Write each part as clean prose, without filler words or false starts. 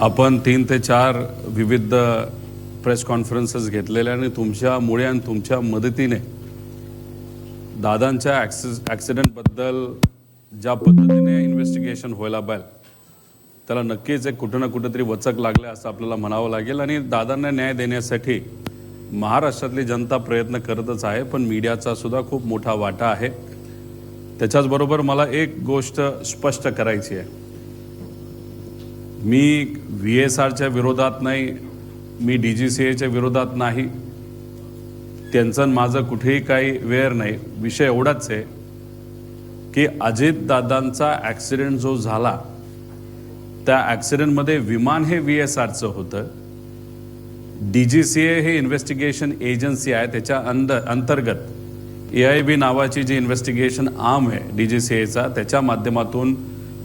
आपण 3 ते 4 विविध प्रेस कॉन्फरन्सेस घेतलेल्या आणि तुमच्यामुळे आणि तुमच्या मदतीने दादांच्या ॲक्सिडेंटबद्दल ज्या पद्धतीने इन्व्हेस्टिगेशन व्हायला पाहिजे त्याला नक्कीच एक कुठं ना कुठंतरी वचक लागले असं आपल्याला म्हणावं लागेल. आणि दादांना न्याय देण्यासाठी महाराष्ट्रातली जनता प्रयत्न करतच आहे, पण मीडियाचा सुद्धा खूप मोठा वाटा आहे. त्याच्याचबरोबर मला एक गोष्ट स्पष्ट करायची आहे. मी VSRच्या विरोधात नाही, मी DGCAच्या विरोधात नाही, त्यांचं माझं कुठेही काही वेर नाही. विषय एवढाच आहे की अजितदादांचा ॲक्सिडेंट जो झाला त्या ॲक्सिडेंटमध्ये विमान हे VSRचं होतं. DGCA हे इन्व्हेस्टिगेशन एजन्सी आहे, त्याच्या अंतर्गत AIB नावाची जी इन्व्हेस्टिगेशन आर्म आहे DGCAचा, त्याच्या माध्यमातून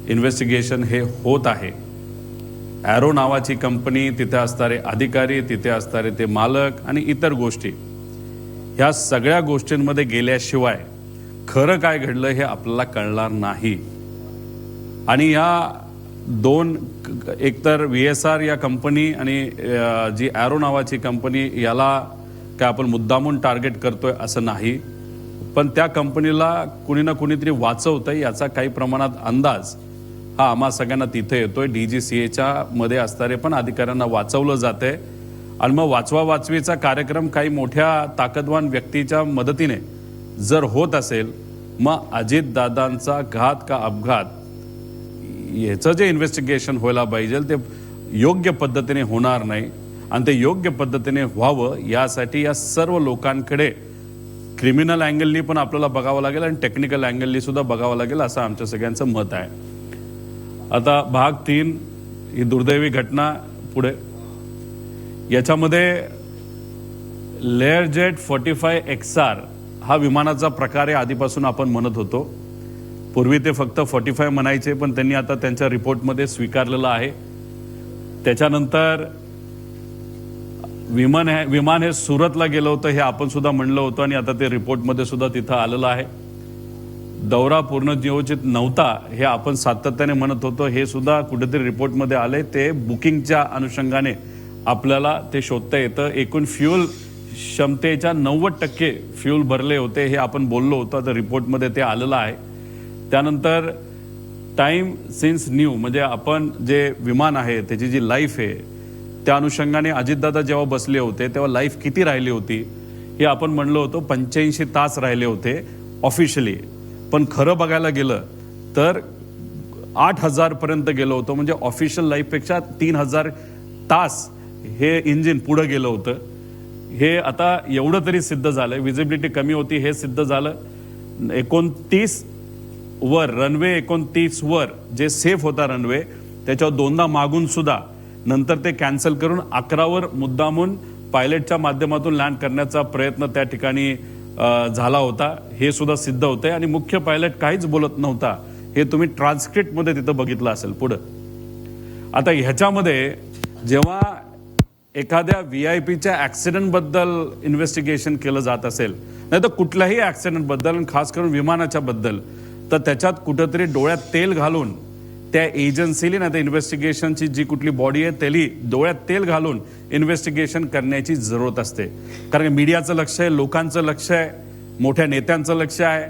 इन्व्हेस्टिगेशन हे होत आहे. ॲरो नावाची कंपनी, तिथे असणारे अधिकारी, तिथे असणारे ते मालक आणि इतर गोष्टी, ह्या सगळ्या गोष्टींमध्ये गेल्याशिवाय खरं काय घडलं हे आपल्याला कळणार नाही. आणि या दोन, एकतर VSR या कंपनी आणि जी ॲरो नावाची कंपनी, याला काय आपण मुद्दामून टार्गेट करतोय असं नाही, पण त्या कंपनीला कुणी ना कुणीतरी वाचवतंय याचा काही प्रमाणात अंदाज हा आम्हा सगळ्यांना तिथे येतोय. DGCAच्या मध्ये असणारे पण अधिकाऱ्यांना वाचवलं जाते आणि मग वाचवावाचवीचा कार्यक्रम काही मोठ्या ताकदवान व्यक्तीच्या मदतीने जर होत असेल, मग अजितदादांचा घात का अपघात याचं जे इन्व्हेस्टिगेशन व्हायला पाहिजे ते योग्य पद्धतीने होणार नाही. आणि ते योग्य पद्धतीने व्हावं यासाठी या सर्व लोकांकडे क्रिमिनल अँगलनी पण आपल्याला बघावं लागेल आणि टेक्निकल अँगलनी सुद्धा बघावं लागेल असं आमच्या सगळ्यांचं मत आहे. आता भाग 3 ही दुर्दैवी घटना पुढे. याच्यामध्ये लेअरजेट 45 XR हा विमानाचा प्रकार आहे. आधीपासून आपण म्हणत होतो. पूर्वी ते फक्त 45 म्हणायचे, पण त्यांनी आता त्यांच्या रिपोर्टमध्ये स्वीकारलेलं आहे. त्याच्यानंतर विमान हे सुरतला गेलं होतं हे आपण सुद्धा म्हणलं होतं आणि आता ते रिपोर्टमध्ये सुद्धा तिथं आलेलं आहे. दौरा पूर्ण नियोजित नव्हता हे आपण सातत्याने म्हणत होतो, हे सुद्धा कुठेतरी रिपोर्टमध्ये आले. ते बुकिंगच्या अनुषंगाने आपल्याला ते शोधता येतं. एकूण फ्यूल क्षमतेच्या 90% फ्यूल भरले होते हे आपण बोललो होतो, तर रिपोर्टमध्ये ते आलेलं आहे. त्यानंतर टाईम सिन्स न्यू, म्हणजे आपण जे विमान आहे त्याची जी लाईफ आहे त्या अनुषंगाने अजितदादा जेव्हा बसले होते तेव्हा लाईफ किती राहिली होती हे आपण म्हणलो होतो. 85 तास राहिले होते ऑफिशियली, पण खरं बघायला गेलं तर 8000 पर्यंत गेलो होतो. म्हणजे ऑफिशियल लाईफपेक्षा 3000 तास हे इंजिन पुढं गेलं होतं. हे आता एवढं तरी सिद्ध झालं. विजिबिलिटी कमी होती हे सिद्ध झालं. 29 वर रनवे, 29 वर जे सेफ होता रनवे त्याच्यावर दोनदा मागून सुद्धा नंतर ते कॅन्सल करून 11 वर मुद्दामून पायलटच्या माध्यमातून लँड करण्याचा प्रयत्न त्या ठिकाणी झाला होता हे सुद्धा सिद्ध होतंय. आणि मुख्य पायलट काहीच बोलत नव्हता हे तुम्ही ट्रान्सक्रिप्टमध्ये तिथं बघितलं असेल. पुढं आता ह्याच्यामध्ये जेव्हा एखाद्या VIPच्या ॲक्सिडेंटबद्दल इन्व्हेस्टिगेशन केलं जात असेल, नाही तर कुठल्याही ॲक्सिडेंटबद्दल आणि खास करून विमानाच्या बद्दल, तर त्याच्यात कुठंतरी डोळ्यात तेल घालून त्या एजन्सीली नाही तर इन्व्हेस्टिगेशनची जी कुठली बॉडी आहे त्याली डोळ्यात तेल घालून इन्व्हेस्टिगेशन करण्याची जरूरत असते. कारण मीडियाचं लक्ष आहे, लोकांचं लक्ष आहे, मोठ्या नेत्यांचं लक्ष आहे.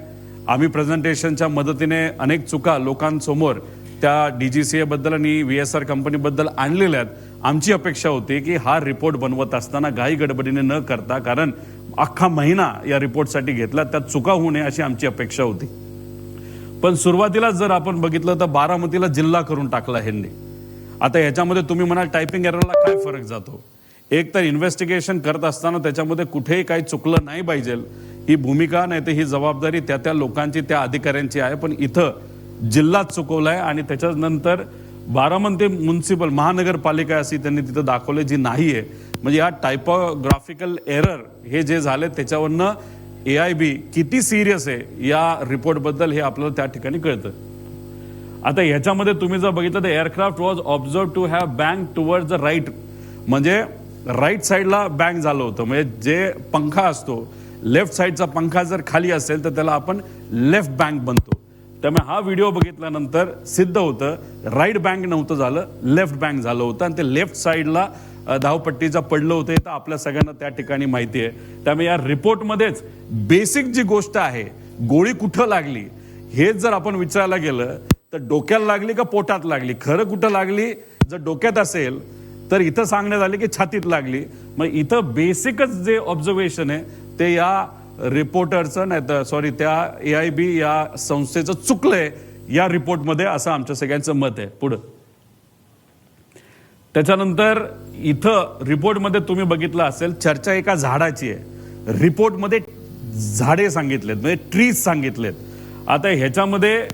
आम्ही प्रेझेंटेशनच्या मदतीने अनेक चुका लोकांसमोर त्या DGCA बद्दल आणि VSR कंपनीबद्दल आणलेल्या आहेत. आमची अपेक्षा होती की हा रिपोर्ट बनवत असताना घाई गडबडीने न करता, कारण अख्खा महिना या रिपोर्टसाठी घेतला, त्यात चुका होऊ नये अशी आमची अपेक्षा होती. पण सुरुवातीला जर आपण बघितलं तर बारामतीला जिल्हा करून टाकला ह्यांनी. आता ह्याच्यामध्ये तुम्ही म्हणाल टायपिंग एररला काय फरक जातो. एक तर इन्व्हेस्टिगेशन करत असताना त्याच्यामध्ये कुठेही काही चुकलं नाही पाहिजे ही भूमिका नाही तर ही जबाबदारी त्या लोकांची, त्या अधिकाऱ्यांची आहे. पण इथं जिल्हाच चुकवलाय आणि त्याच्यानंतर बारामती म्युन्सिपल महानगरपालिका अशी त्यांनी तिथं दाखवले जी नाही आहे. म्हणजे या टायपोग्राफिकल एरर हे जे झाले त्याच्यावरनं AIB किती सिरियस आहे या रिपोर्टबद्दल हे आपल्याला त्या ठिकाणी कळतं. आता ह्याच्यामध्ये तुम्ही जर बघितलं तर aircraft was observe to have bank toward the right, म्हणजे राईट साईडला बँक झालं होतं. म्हणजे जे पंखा असतो लेफ्ट साईडचा पंखा जर खाली असेल तर त्याला आपण लेफ्ट बँक बनतो. त्यामुळे हा व्हिडिओ बघितल्यानंतर सिद्ध होतं राईट बँक नव्हतं झालं, लेफ्ट बँक झालं होतं आणि ते लेफ्ट साईडला धावपट्टीचा पडलं होतं. हे तर आपल्या सगळ्यांना त्या ठिकाणी माहिती आहे. त्यामुळे या रिपोर्टमध्येच बेसिक जी गोष्ट आहे, गोळी कुठं लागली हे जर आपण विचारायला गेलं तर डोक्याला लागली का पोटात लागली, खरं कुठं लागली, जर डोक्यात असेल तर इथं सांगण्यात आले की छातीत लागली. मग इथं बेसिकच जे ऑब्झर्वेशन आहे ते या रिपोर्टरचं नाही तर सॉरी त्या AIB या संस्थेचं चुकलंय या रिपोर्टमध्ये, असं आमच्या सगळ्यांचं मत आहे. पुढं त्याच्यानंतर इथं रिपोर्टमध्ये तुम्ही बघितलं असेल चर्चा एका झाडाची आहे. रिपोर्टमध्ये झाडे सांगितलेत, म्हणजे ट्रीज सांगितलेत. आता ह्याच्यामध्ये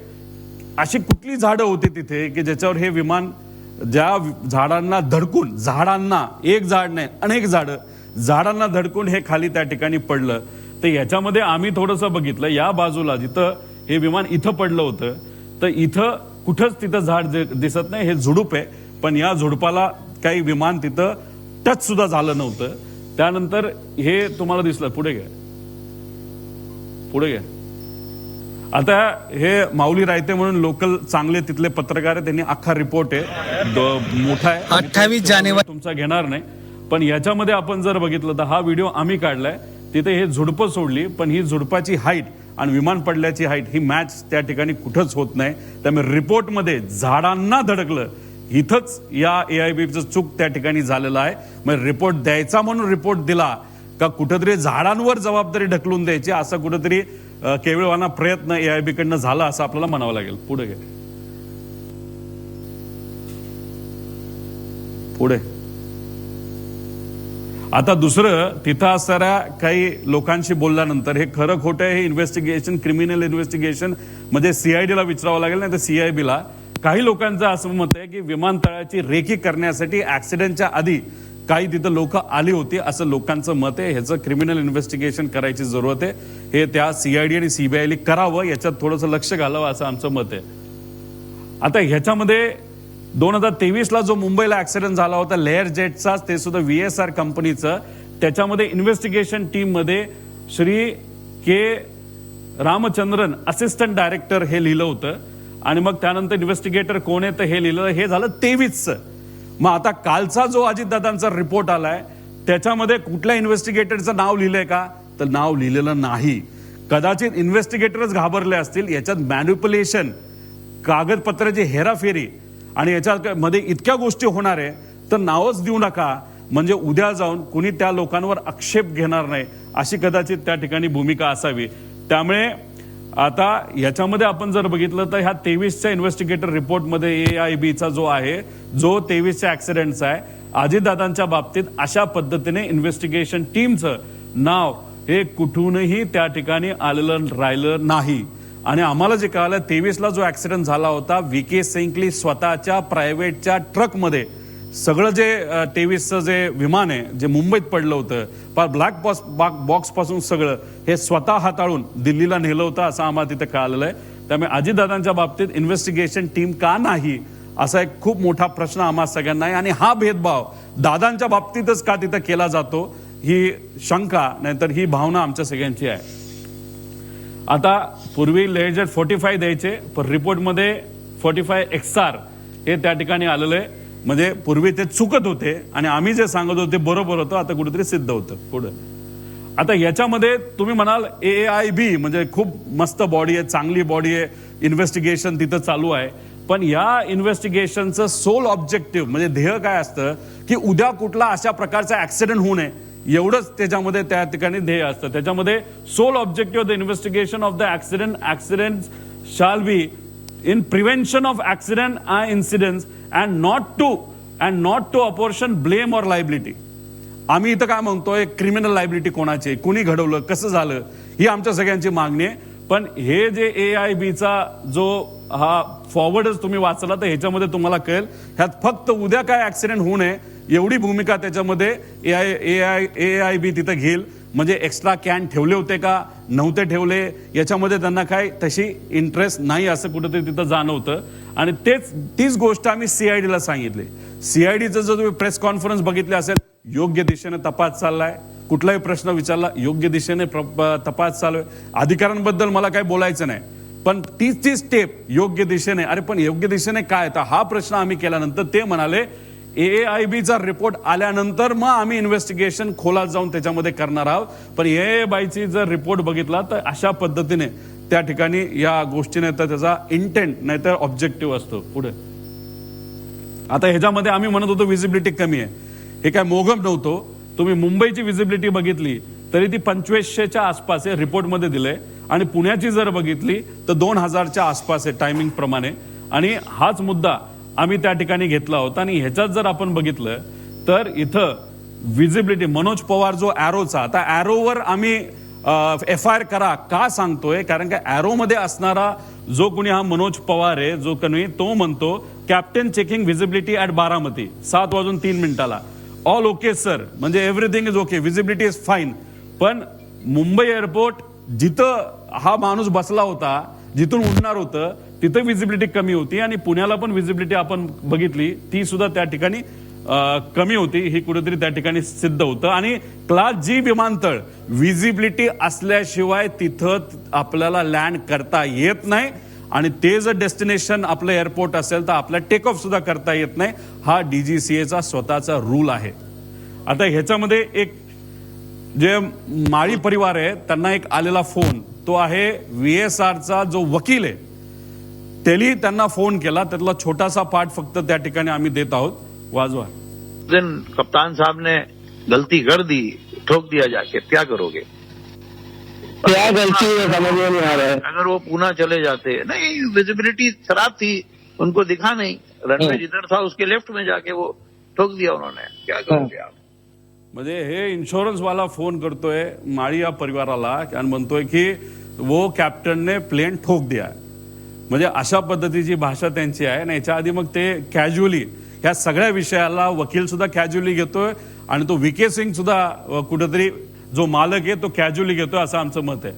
अशी कुठली झाडं होती तिथे की ज्याच्यावर हे विमान ज्या झाडांना धडकून, झाडांना एक झाड नाही अनेक झाडांना धडकून हे खाली त्या ठिकाणी पडलं. तर याच्यामध्ये आम्ही थोडंसं बघितलं या बाजूला जिथं हे विमान इथं पडलं होतं तर इथं कुठंच तिथं झाड दिसत नाही, हे झुडूप आहे. पण या झुडपाला काही विमान तिथं टच सुद्धा झालं नव्हतं. त्यानंतर हे तुम्हाला दिसलं, पुढे घ्या. आता हे माऊली रायते म्हणून लोकल चांगले तिथले पत्रकार आहे, त्यांनी अख्खा रिपोर्ट आहे, मोठा आहे, 28 जानेवारी तुमचा घेणार नाही. पण याच्यामध्ये आपण जर बघितलं तर हा व्हिडिओ आम्ही काढलाय. तिथे हे झुडपं सोडली पण ही झुडपाची हाईट आणि विमान पडल्याची हाईट ही मॅच त्या ठिकाणी कुठंच होत नाही. त्यामुळे रिपोर्टमध्ये झाडांना धडकलं इथंच या AIBचं चूक त्या ठिकाणी झालेलं आहे. मग रिपोर्ट द्यायचा म्हणून रिपोर्ट दिला का कुठंतरी झाडांवर जबाबदारी ढकलून द्यायची, असा कुठंतरी केवळवाना प्रयत्न AIB कडनं झाला असं आपल्याला म्हणावं लागेल. पुढे आता दुसरं, तिथं असणाऱ्या काही लोकांशी बोलल्यानंतर हे खरं खोटं हे इन्व्हेस्टिगेशन, क्रिमिनल इन्व्हेस्टिगेशन म्हणजे CID ला विचारावं लागेल, नाही तर CIB ला. काही लोकांचं असं मत आहे की विमानतळाची रेकी करण्यासाठी ऍक्सिडेंटच्या आधी काही तिथं लोक आली होती असं लोकांचं मत आहे. ह्याचं क्रिमिनल इन्व्हेस्टिगेशन करायची जरूरत आहे. हे त्या CID आणि CBI करावं, याच्यात थोडंसं लक्ष घालावं असं आमचं मत आहे. आता ह्याच्यामध्ये 2023ला जो मुंबईला ऍक्सिडेंट झाला होता लेअर जेटचा, ते सुद्धा VSR कंपनीचं, त्याच्यामध्ये इन्व्हेस्टिगेशन टीम मध्ये Shri K. Ramachandran assistant director हे लिहिलं होतं आणि मग त्यानंतर इन्व्हेस्टिगेटर कोण आहे तर हे लिहिलं. हे झालं 23चं. मग आता कालचा जो अजितदादांचा रिपोर्ट आलाय त्याच्यामध्ये कुठल्या इन्व्हेस्टिगेटरचं नाव लिहिलंय का, तर नाव लिहिलेलं नाही. कदाचित इन्व्हेस्टिगेटरच घाबरले असतील. याच्यात मॅन्युप्युलेशन, कागदपत्राची हेराफेरी आणि याच्यामध्ये इतक्या गोष्टी होणार आहे तर नावच देऊ नका, म्हणजे उद्या जाऊन कुणी त्या लोकांवर आक्षेप घेणार नाही, अशी कदाचित त्या ठिकाणी भूमिका असावी. त्यामुळे आता याच्यामध्ये आपण जर बघितलं तर ह्या 23च्या इन्व्हेस्टिगेटर रिपोर्टमध्ये AIBचा जो आहे, जो 23च्या ऍक्सिडेंटचा आहे, अजितदादांच्या बाबतीत अशा पद्धतीने इन्व्हेस्टिगेशन टीमचं नाव हे कुठूनही त्या ठिकाणी आलेलं राहिलं नाही. आणि आम्हाला जे कळालं 23ला जो ऍक्सिडेंट झाला होता VK सेंकली स्वतःच्या प्रायव्हेटच्या ट्रकमध्ये, सगळं जे 23चं जे विमान आहे जे मुंबईत पडलं होतं, ब्लॅक बॉक्स पासून सगळं हे स्वतः हाताळून दिल्लीला नेलं होतं असं आम्हाला तिथे कळालेलं आहे. त्यामुळे अजितदादांच्या बाबतीत इन्व्हेस्टिगेशन टीम का नाही असा एक खूप मोठा प्रश्न आम्हा सगळ्यांना आहे. आणि हा भेदभाव दादांच्या बाबतीतच का तिथं केला जातो ही शंका, नाहीतर ही भावना आमच्या सगळ्यांची आहे. आता पूर्वी लेअरजेट 45 द्यायचे पण रिपोर्टमध्ये 45 XR हे त्या ठिकाणी आलेलं आहे. म्हणजे पूर्वी ते चुकत होते आणि आम्ही जे सांगत होते बरोबर होतं, आता कुठेतरी सिद्ध होतं. पुढे आता याच्यामध्ये तुम्ही म्हणाल AIB म्हणजे खूप मस्त बॉडी आहे, चांगली बॉडी आहे, इन्व्हेस्टिगेशन तिथं चालू आहे. पण या इन्व्हेस्टिगेशनचं सोल ऑब्जेक्टिव्ह म्हणजे ध्येय काय असतं की उद्या कुठला अशा प्रकारचा ऍक्सिडेंट होऊ नये, एवढंच त्याच्यामध्ये त्या ठिकाणी ध्येय असतं. त्याच्यामध्ये sole objective of the investigation of the accident shall be in prevention of accident and incidents and not to apportion blame or liability. आम्ही इथं काय म्हणतोय, क्रिमिनल लायबिलिटी कोणाची, कुणी घडवलं, कसं झालं, ही आमच्या सगळ्यांची मागणी आहे. पण हे जे AIBचा जो हा फॉरवर्डच तुम्ही वाचला तर ह्याच्यामध्ये तुम्हाला कळेल ह्यात फक्त उद्या काय ऍक्सिडेंट होऊ नये एवढी भूमिका त्याच्यामध्ये AIB तिथं घेईल. म्हणजे एक्स्ट्रा कॅन ठेवले होते का नव्हते ठेवले याच्यामध्ये त्यांना काय तशी इंटरेस्ट नाही असं कुठेतरी तिथं जाणवतं. आणि तीच गोष्ट आम्ही CID ला सांगितली. CIDचं जर तुम्ही प्रेस कॉन्फरन्स बघितली असेल, योग्य दिशेने तपास चाललाय, कुठलाही प्रश्न विचारला योग्य दिशेने तपास चालू आहे. अधिकाऱ्यांबद्दल मला काही बोलायचं नाही, पण ती स्टेप योग्य दिशेने, अरे पण योग्य दिशेने काय, तर हा प्रश्न आम्ही केल्यानंतर ते म्हणाले AIBचा रिपोर्ट आल्यानंतर मग आम्ही इन्व्हेस्टिगेशन खोलात जाऊन त्याच्यामध्ये करणार आहोत. पण AIBची जर रिपोर्ट बघितला तर अशा पद्धतीने त्या ठिकाणी या गोष्टीने तर त्याचा इंटेंट नाहीतर ऑब्जेक्टिव्ह असतो. पुढे आता ह्याच्यामध्ये आम्ही म्हणत होतो विजिबिलिटी कमी आहे, हे काय मोघम नव्हतो. तुम्ही मुंबईची विजिबिलिटी बघितली तरी ती 2500च्या आसपास आहे रिपोर्टमध्ये दिले, आणि पुण्याची जर बघितली तर 2000च्या आसपास आहे टायमिंग प्रमाणे. आणि हाच मुद्दा आम्ही त्या ठिकाणी घेतला होता. आणि ह्याच्यात जर आपण बघितलं तर इथं विजिबिलिटी मनोज पवार जो ॲरोचा, आता ॲरोवर आम्ही FIR करा का सांगतोय, कारण का ॲरोमध्ये असणारा जो कोणी हा मनोज पवार आहे जो कोणी, तो म्हणतो captain checking visibility at Baramati 7:03 all okay sir, म्हणजे everything is okay, visibility is fine. पण मुंबई एअरपोर्ट जिथं हा माणूस बसला होता, जिथून उडणार होतं तिथं विजिबिलिटी कमी होती, आणि पुण्याला पण विजिबिलिटी आपण बघितली ती सुद्धा त्या ठिकाणी कमी होती. ही कुठेतरी त्या ठिकाणी सिद्ध होतं. आणि क्लास G विमानतळ विजिबिलिटी असल्याशिवाय तिथं आपल्याला लँड करता येत नाही, आणि ते जर डेस्टिनेशन आपलं एअरपोर्ट असेल तर आपला टेक ऑफ सुद्धा करता येत नाही. हा DGCAचा स्वतःचा रूल आहे. आता ह्याच्यामध्ये एक जे माळी परिवार आहे त्यांना एक आलेला फोन, तो आहे VSRचा जो वकील आहे त्यांनी त्यांना फोन केला, त्यातला छोटासा पार्ट फक्त त्या ठिकाणी आम्ही देत आहोत, वाजवा. दिन कप्तान साहब ने गलती कर दी, ठोक दिया जाके, क्या करोगे? क्या गलती है समझ में नहीं आ रहा है. अगर वो पुणे चले जाते, नहीं विजिबिलिटी खराब थी, उनको दिखा नहीं, रनवे जिधर था उसके लेफ्ट में जाके वो ठोक दिया उन्होंने, क्या करोगे आप? म्हणजे हे इन्शुरन्स वाला फोन करतोय माळी या परिवाराला आणि म्हणतोय की वो कॅप्टनने प्लेन ठोक दिया. म्हणजे अशा पद्धतीची भाषा त्यांची आहे. आणि याच्या आधी मग ते कॅज्युअली ह्या सगळ्या विषयाला वकील सुद्धा कॅज्युअली घेतोय, आणि तो VK सिंग सुद्धा कुठेतरी जो मालक आहे तो कॅज्युअली घेतोय, असं आमचं मत आहे.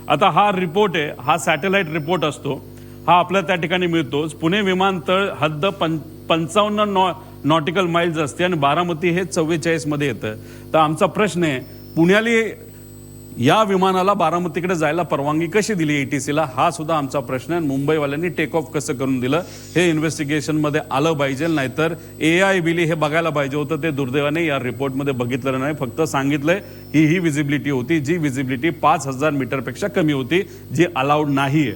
आता हा रिपोर्ट आहे, हा सॅटेलाइट रिपोर्ट असतो, हा आपल्या त्या ठिकाणी मिळतोच. पुणे विमानतळ हद्द 55 नॉटिकल माइल्स असते, आणि बारामती हे 44 मध्ये येतं. तर आमचा प्रश्न आहे, पुण्याली या विमानाला बारामतीकडे जायला परवानगी कशी दिली ATCला, हा सुद्धा आमचा प्रश्न आहे. मुंबईवाल्यांनी टेक ऑफ कसं करून दिलं हे इन्व्हेस्टिगेशन मध्ये आलं पाहिजे, नाहीतर AIBली हे बघायला पाहिजे होतं. ते दुर्दैवाने या रिपोर्टमध्ये बघितलं नाही, फक्त सांगितलंय ही विजिबिलिटी होती, जी विजिबिलिटी 5000 मीटरपेक्षा कमी होती, जी अलाउड नाहीये.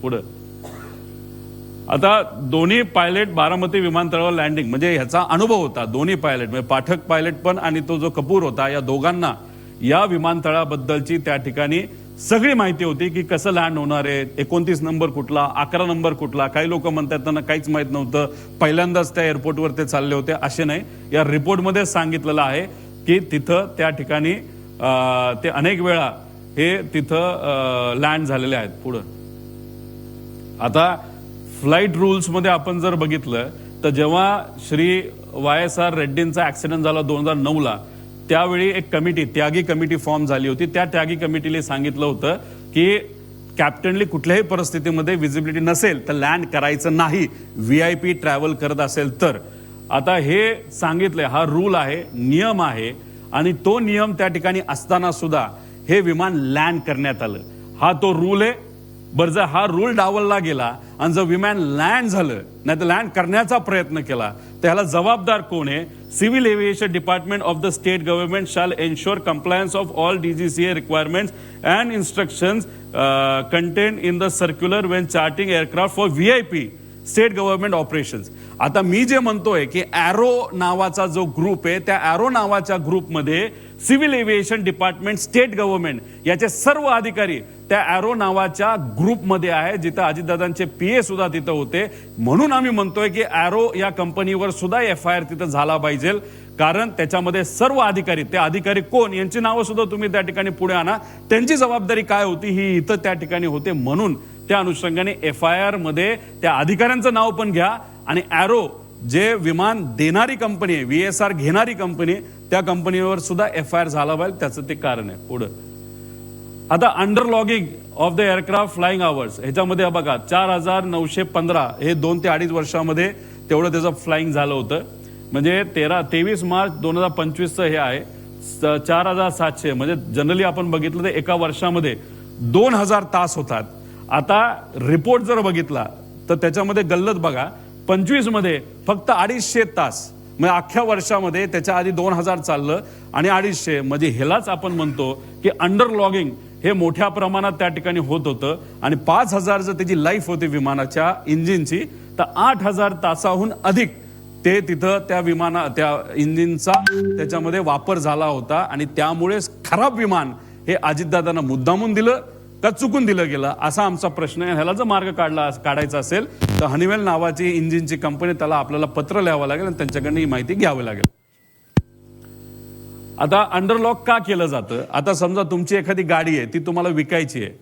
पुढे आता दोन्ही पायलट बारामती विमानतळावर लँडिंग, म्हणजे ह्याचा अनुभव होता. दोन्ही पायलट म्हणजे पाठक पायलट पण आणि तो जो कपूर होता, या दोघांना या विमानतळाबद्दलची त्या ठिकाणी सगळी माहिती होती की कसं लँड होणार आहे, 29 नंबर कुठला, 11 नंबर कुठला. काही लोक म्हणतात त्यांना काहीच माहित नव्हतं, पहिल्यांदाच त्या एअरपोर्टवर ते चालले होते. असे नाही, या रिपोर्टमध्ये सांगितलेलं आहे की तिथं त्या ठिकाणी ते अनेक वेळा हे तिथं लँड झालेले आहेत. पुढं आता फ्लाईट रूल्स मध्ये आपण जर बघितलं तर जेव्हा श्री YSR रेड्डींचा ऍक्सिडेंट झाला 2009ला, त्यावेळी एक कमिटी, त्यागी कमिटी फॉर्म झाली होती. त्या त्यागी कमिटीने सांगितलं होतं की कॅप्टनली कुठल्याही परिस्थितीमध्ये विजिबिलिटी नसेल तर लँड करायचं नाही, VIP ट्रॅव्हल करत असेल तर. आता हे सांगितलंय, हा रूल आहे, नियम आहे, आणि तो नियम त्या ठिकाणी असताना सुद्धा हे विमान लँड करण्यात आलं. हा तो रूल आहे. बरं, जर हा रूल डावलला गेला आणि जर विमान लँड झालं नाही तर लँड करण्याचा प्रयत्न केला तर ह्याला जबाबदार कोण आहे? Civil aviation department of the state government shall ensure compliance of all DGCA requirements and instructions contain in the circular Wien charting aircraft for VIP state government operations. आता मी जे म्हणतोय की ॲरो नावाचा जो ग्रुप आहे, त्या ॲरो नावाच्या ग्रुपमध्ये civil aviation department, state government याचे सर्व अधिकारी त्या ॲरो नावाच्या ग्रुपमध्ये आहे, जिथं अजितदादांचे PA सुद्धा तिथं होते. म्हणून आम्ही म्हणतोय की ॲरो या कंपनीवर सुद्धा FIR तिथं झाला पाहिजे, कारण त्याच्यामध्ये सर्व अधिकारी, ते अधिकारी कोण यांची नावं सुद्धा तुम्ही त्या ठिकाणी पुढे आणा, त्यांची जबाबदारी काय होती ही इथं त्या ठिकाणी होते. म्हणून त्या अनुषंगाने FIR मध्ये त्या अधिकाऱ्यांचं नाव पण घ्या, आणि ॲरो जे विमान देणारी कंपनी आहे, VSR घेणारी कंपनी, त्या कंपनीवर सुद्धा FIR झाला पाहिजे, त्याचं ते कारण आहे. पुढे आता underlogging of the aircraft flying hours, ह्याच्यामध्ये बघा 4915 हे 2 ते 2.5 वर्षामध्ये तेवढं त्याचं फ्लाइंग झालं होतं. म्हणजे 23 मार्च 2025 हे आहे 4700. म्हणजे जनरली आपण बघितलं तर एका वर्षामध्ये 2000 तास होतात, आता रिपोर्ट जर बघितला तर त्याच्यामध्ये गल्लत बघा, 25 मध्ये फक्त 250 तास, म्हणजे अख्ख्या वर्षामध्ये त्याच्या आधी 2000 चाललं आणि 250, म्हणजे ह्यालाच आपण म्हणतो की अंडर लॉगिंग हे मोठ्या प्रमाणात त्या ठिकाणी होत होतं. आणि 5000 जर त्याची लाईफ होती विमानाच्या इंजिनची, तर 8000 तासाहून अधिक ते तिथं त्या इंजिनचा त्याच्यामध्ये वापर झाला होता. आणि त्यामुळे खराब विमान हे अजितदादांना मुद्दामून दिलं का चुकून दिलं गेलं, असा आमचा प्रश्न आहे. ह्याला जर मार्ग काढायचा असेल तर हनीवेल नावाची इंजिनची कंपनी, त्याला आपल्याला पत्र लिहावं लागेल आणि त्यांच्याकडनं ही माहिती घ्यावी लागेल. आता अंडरलॉक का केलं जातं? आता समजा तुमची एखादी गाडी आहे, ती तुम्हाला विकायची आहे,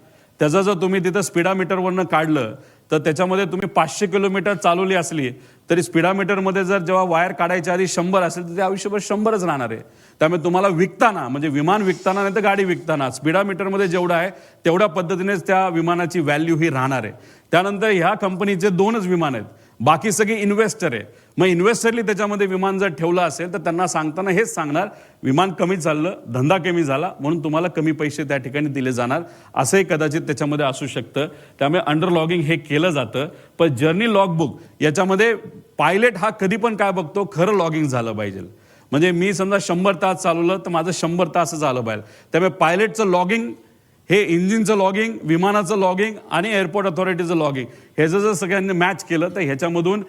त्याचा जर तुम्ही तिथं स्पीडामीटरवरनं काढलं तर त्याच्यामध्ये तुम्ही 500 किलोमीटर चालवली असली तरी स्पीडामीटरमध्ये जर जेव्हा वायर काढायच्या आधी 100 असेल तर ते आयुष्यभर 100च राहणार आहे. त्यामुळे तुम्हाला विकताना, म्हणजे विमान विकताना नाही तर गाडी विकताना, स्पीडामीटरमध्ये जेवढं आहे तेवढ्या पद्धतीनेच त्या विमानाची व्हॅल्यू ही राहणार आहे. त्यानंतर ह्या कंपनीचे 2च विमान आहेत, बाकी सगळे इन्व्हेस्टर आहे. मग इन्व्हेस्टरली त्याच्यामध्ये विमान जर ठेवलं असेल तर त्यांना सांगताना हेच सांगणार, विमान कमी चाललं, धंदा कमी झाला म्हणून तुम्हाला कमी पैसे त्या ठिकाणी दिले जाणार, असंही कदाचित त्याच्यामध्ये असू शकतं. त्यामुळे अंडर लॉगिंग हे केलं जातं. पण जर्नी लॉगबुक याच्यामध्ये पायलट हा कधी पण काय बघतो, खरं लॉगिंग झालं पाहिजे. म्हणजे मी समजा 100 तास चालवलं तर माझं 100 तास झालं पाहिजे. त्यामुळे पायलटचं लॉगिंग, हे इंजिनचं लॉगिंग, विमानाचं लॉगिंग आणि एअरपोर्ट अथॉरिटीचं लॉगिंग, ह्याचं जर सगळ्यांनी मॅच केलं तर ह्याच्यामधून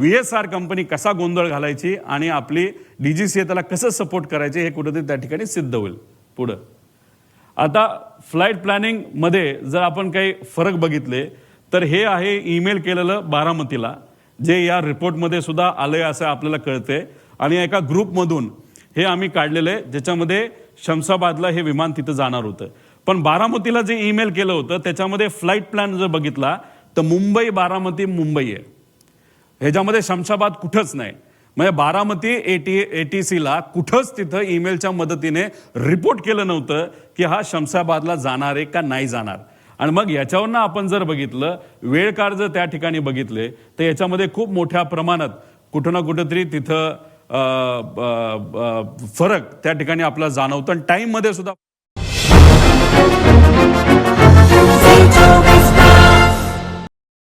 VSR कंपनी कसा गोंधळ घालायची आणि आपली DGCA त्याला कसं सपोर्ट करायचे हे कुठेतरी त्या ठिकाणी सिद्ध होईल पुढं. आता फ्लाईट प्लॅनिंग मध्ये जर आपण काही फरक बघितले तर हे आहे ईमेल केलेलं बारामतीला, जे या रिपोर्टमध्ये सुद्धा आलंय असं आपल्याला कळतंय. आणि एका ग्रुपमधून हे आम्ही काढलेलं आहे, ज्याच्यामध्ये शमशाबादला हे विमान तिथं जाणार होतं. पण बारामतीला जे ईमेल केलं होतं त्याच्यामध्ये फ्लाईट प्लॅन जर बघितला तर मुंबई बारामती मुंबई आहे, ह्याच्यामध्ये शमशाबाद कुठंच नाही. म्हणजे बारामती ATCला कुठंच तिथं ईमेलच्या मदतीने रिपोर्ट केलं नव्हतं की हा शमशाबादला जाणार आहे का नाही जाणार. आणि मग याच्यावरनं आपण जर बघितलं, वेळकार जर त्या ठिकाणी बघितले तर याच्यामध्ये खूप मोठ्या प्रमाणात कुठं ना कुठंतरी तिथं फरक त्या ठिकाणी आपला जाणवतो. आणि टाईममध्ये सुद्धा